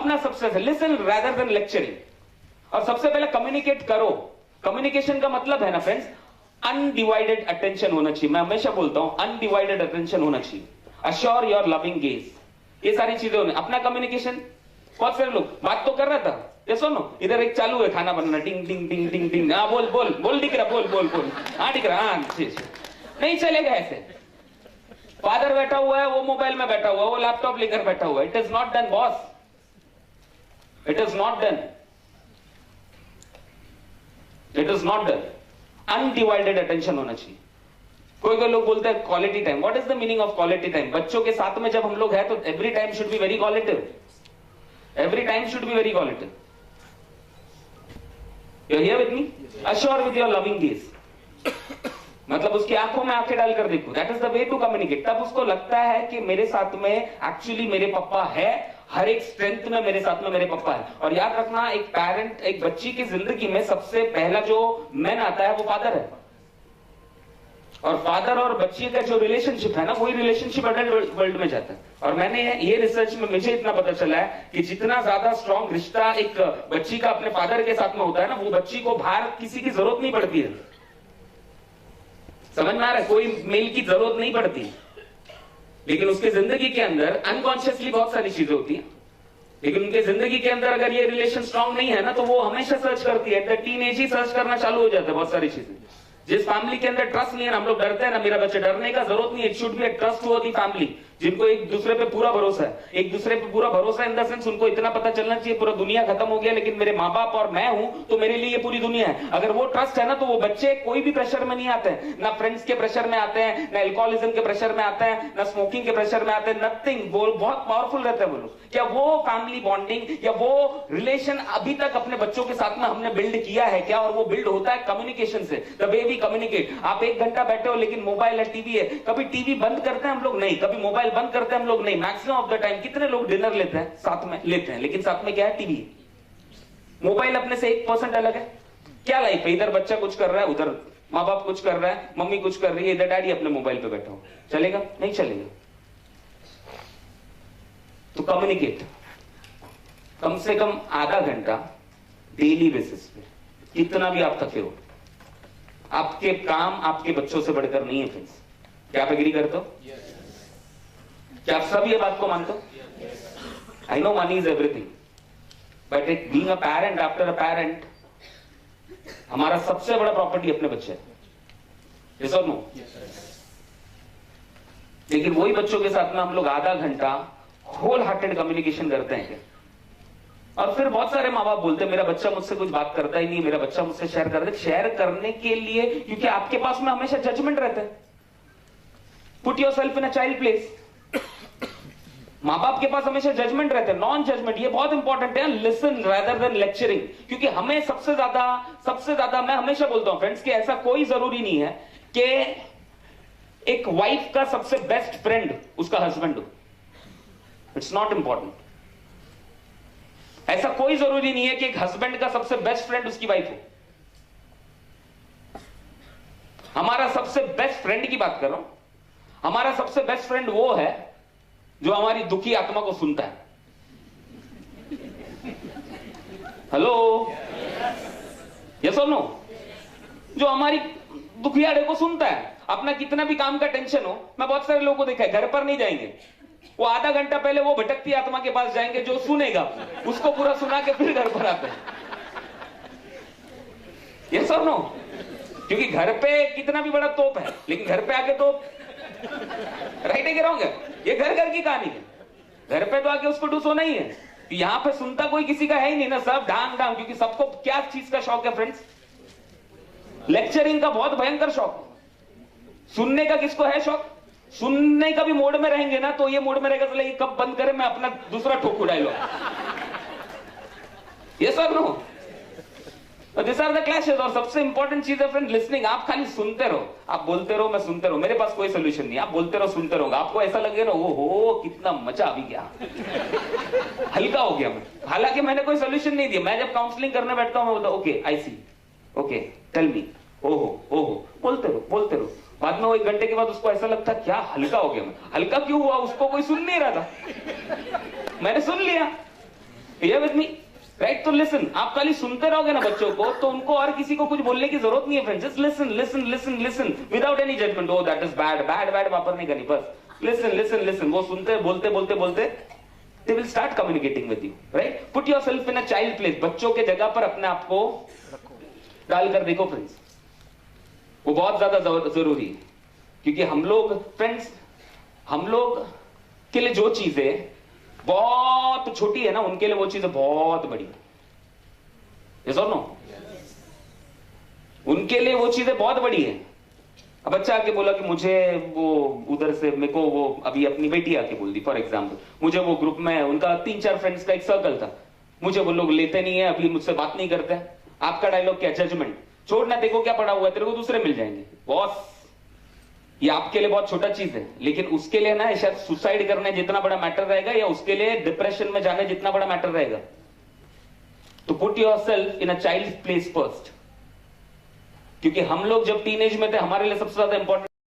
अपना सबसे listen rather than lecturing. और सबसे पहले कम्युनिकेट करो। कम्युनिकेशन का मतलब है ना फ्रेंड्स, अनडिवाइडेड अटेंशन होना चाहिए। मैं हमेशा बोलता हूं अनडिवाइडेड अटेंशन होना चाहिए। अश्योर योर लविंग गेज, ये सारी चीजें होने। अपना कम्युनिकेशन, बहुत सारे लोग बात तो कर रहा था, ये सुनो इधर एक चालू है खाना बनाना, टिंग टिंग टिंग टिंग टिंग, हाँ बोल बोल बोल, दिख रहा, बोल बोल बोल, हाँ दिख रहा, हाँ नहीं चलेगा ऐसे। फादर बैठा हुआ है, वो मोबाइल में बैठा हुआ है, वो लैपटॉप लेकर बैठा हुआ है। It is not done boss, it is not done, it is not done. Undivided attention होना चाहिए। कोई कोई लोग बोलते हैं quality time. What is the meaning of quality time? बच्चों के साथ में जब हम लोग हैं तो every time should be very qualitative, every time should be very qualitative. You are here with me? Assure with your loving gaze, मतलब उसकी आंखों में आंखें डालकर देखो। That is the way to communicate. तब उसको लगता है कि मेरे साथ में एक्चुअली मेरे पापा है, हर एक स्ट्रेंथ में मेरे साथ में मेरे पापा है। और याद रखना, एक पेरेंट, एक बच्ची की जिंदगी में सबसे पहला जो मैन आता है वो फादर है। और फादर और बच्ची का जो रिलेशनशिप है ना, वही रिलेशनशिप अडल्ट वर्ल्ड में जाता है। और मैंने ये रिसर्च में मुझे इतना पता चला है कि जितना ज्यादा स्ट्रॉन्ग रिश्ता एक बच्ची का अपने फादर के साथ में होता है ना, वो बच्ची को बाहर किसी की जरूरत नहीं पड़ती है। समझ में आ रहा है? कोई मेल की जरूरत नहीं पड़ती, लेकिन उसके जिंदगी के अंदर अनकॉन्शियसली बहुत सारी चीजें होती हैं। लेकिन उनके जिंदगी के अंदर अगर ये रिलेशन स्ट्रांग नहीं है ना, तो वो हमेशा सर्च करती है। At the teenage he search करना चालू हो जाता है बहुत सारी चीजें। जिस फैमिली के अंदर ट्रस्ट नहीं है ना, हम लोग डरते हैं ना, मेरा बच्चा, डरने का जरूरत नहीं है। It should be a trust वर्दी फैमिली, जिनको एक दूसरे पे पूरा भरोसा है। एक दूसरे पे पूरा भरोसा इन द सेंस, उनको इतना पता चलना चाहिए पूरा दुनिया खत्म हो गया लेकिन मेरे माँ बाप और मैं हूं तो मेरे लिए ये पूरी दुनिया है। अगर वो ट्रस्ट है ना, तो वो बच्चे कोई भी प्रेशर में नहीं आते हैं। ना फ्रेंड्स के प्रेशर में आते हैं, ना एल्कोहलिज्म के प्रेशर में आते हैं, ना स्मोकिंग के प्रेशर में आते हैं, नथिंग। वो बहुत पावरफुल रहते हैं वो लोग। क्या वो फैमिली बॉन्डिंग या वो रिलेशन अभी तक अपने बच्चों के साथ में हमने बिल्ड किया है क्या? और वो बिल्ड होता है कम्युनिकेशन से, द वे वी कम्युनिकेट। आप 1 घंटा बैठे हो लेकिन मोबाइल है, टीवी है। कभी टीवी बंद करते हैं हम लोग? नहीं। कभी मोबाइल बंद करते हैं हम लोग? नहीं। मैक्सिमम ऑफ द टाइम कितने लोग डिनर लेते हैं साथ में? लेते हैं, लेकिन साथ में क्या है? टीवी। मोबाइल अपने से 1% अलग है। क्या लाइफ है? इधर बच्चा कुछ कर रहा है, उधर माँ बाप कुछ कर रहा है, मम्मी कुछ कर रही है, इधर डैडी अपने मोबाइल पे बैठा हो। चलेगा? नहीं चलेगा। तो कम्युनिकेट कम से कम आधा घंटा डेली बेसिस पे, कितना भी आप थके हो। आपके काम आपके बच्चों से बढ़कर नहीं है फ्रेंड्स। क्या आप एग्री करते हो? क्या आप सब ये बात को मानते हो? I know money is everything, but it being a parent, after a parent, हमारा सबसे बड़ा प्रॉपर्टी अपने बच्चे हैं। यस और नो? लेकिन वही बच्चों के साथ में हम लोग आधा घंटा होल हार्टेड कम्युनिकेशन करते हैं क्या? और फिर बहुत सारे माँ बाप बोलते हैं मेरा बच्चा मुझसे कुछ बात करता ही नहीं, मेरा बच्चा मुझसे शेयर करता है। शेयर करने के लिए, क्योंकि आपके पास में हमेशा जजमेंट रहता है। Put yourself in a child place. माँ बाप के पास हमेशा जजमेंट रहते हैं, नॉन जजमेंट। ये बहुत इंपॉर्टेंट है, लिसन रादर देन लेक्चरिंग। क्योंकि हमें सबसे ज्यादा मैं हमेशा बोलता हूं फ्रेंड्स कि ऐसा कोई जरूरी नहीं है कि एक वाइफ का सबसे बेस्ट फ्रेंड उसका हस्बैंड हो। It's not important. ऐसा कोई जरूरी नहीं है कि एक हस्बैंड का सबसे बेस्ट फ्रेंड उसकी वाइफ हो। हमारा सबसे बेस्ट फ्रेंड की बात कर रहा हूं। हमारा सबसे बेस्ट फ्रेंड वो है जो हमारी दुखी आत्मा को सुनता है। हेलो, यस और नो? जो हमारी दुखियाड़े को सुनता है। अपना कितना भी काम का टेंशन हो, मैं बहुत सारे लोगों को देखा है, घर पर नहीं जाएंगे, वो आधा घंटा पहले वो भटकती आत्मा के पास जाएंगे जो सुनेगा, उसको पूरा सुना के फिर घर पर आते हैं। यस और नो? क्योंकि घर पे कितना भी बड़ा तोप है, लेकिन घर पे आके तो राइट है कि रॉन्ग है? ये घर घर की कहानी है। घर पे तो आके उसको डूसो नहीं है। यहां पे सुनता कोई किसी का है ही नहीं ना, सब डांग डांग। क्योंकि सबको क्या चीज का शौक है फ्रेंड्स? लेक्चरिंग का बहुत भयंकर शौक। सुनने का किसको है शौक? सुनने का भी मोड में रहेंगे ना, तो ये मोड में रहेगा चले कब बंद करें, मैं अपना दूसरा ठोकू डायलॉग। ये सब no, this are the clashes. और सबसे इंपॉर्टेंट चीज है फ्रेंड, लिसनिंग। आप खाली सुनते रहो, आप बोलते रहो, मैं सुनते रहो। मेरे पास कोई सोल्यूशन नहीं, आप बोलते रहो, सुनते रहो। आपको ऐसा लगेगा ना, हो कितना मजा अभी गया, हल्का हो गया मैं। हालांकि मैंने कोई सोल्यूशन नहीं दिया। मैं जब काउंसलिंग करने बैठता हूं, मैं बोलता okay I see, okay tell me, ओहो, बोलते रहो। बाद में वो 1 घंटे के बाद उसको ऐसा लगता क्या हल्का हो गया मैं। हल्का क्यों हुआ? उसको कोई सुन नहीं रहा था, मैंने सुन लिया। ये विद मी, राइट? तो लिसन, आप खाली सुनते रहोगे ना बच्चों को, तो उनको और किसी को कुछ बोलने की जरूरत नहीं है friends. Just listen listen listen listen without any judgment. Oh that is bad, bad bad वापर नहीं करनी, बस लिसन लिसन लिसन। वो सुनते बोलते बोलते बोलते they will start communicating with you, right? Put yourself in a child place, बच्चों के जगह पर अपने आप को डालकर देखो फ्रेंड्स, वो बहुत ज्यादा जरूरी है। क्योंकि हम लोग फ्रेंड्स, हम लोग के लिए जो चीजें बहुत छोटी है ना, उनके लिए वो चीजें बहुत बड़ी है। yes or no? उनके लिए वो चीजें बहुत बड़ी है। अब बच्चा आके बोला कि मुझे वो उधर से मेरे को वो अभी अपनी बेटी आके बोल दी फॉर एग्जांपल, मुझे वो ग्रुप में उनका 3-4 फ्रेंड्स का एक सर्कल था, मुझे वो लोग लेते नहीं है, अभी मुझसे बात नहीं करते। आपका डायलॉग क्या? जजमेंट। छोड़ना, देखो क्या पड़ा हुआ है, तेरे को दूसरे मिल जाएंगे। बॉस, ये आपके लिए बहुत छोटा चीज है, लेकिन उसके लिए ना शायद सुसाइड करने जितना बड़ा मैटर रहेगा, या उसके लिए डिप्रेशन में जाने जितना बड़ा मैटर रहेगा। तो put yourself in a child place first. क्योंकि हम लोग जब टीनेज में थे, हमारे लिए सबसे ज्यादा इंपॉर्टेंट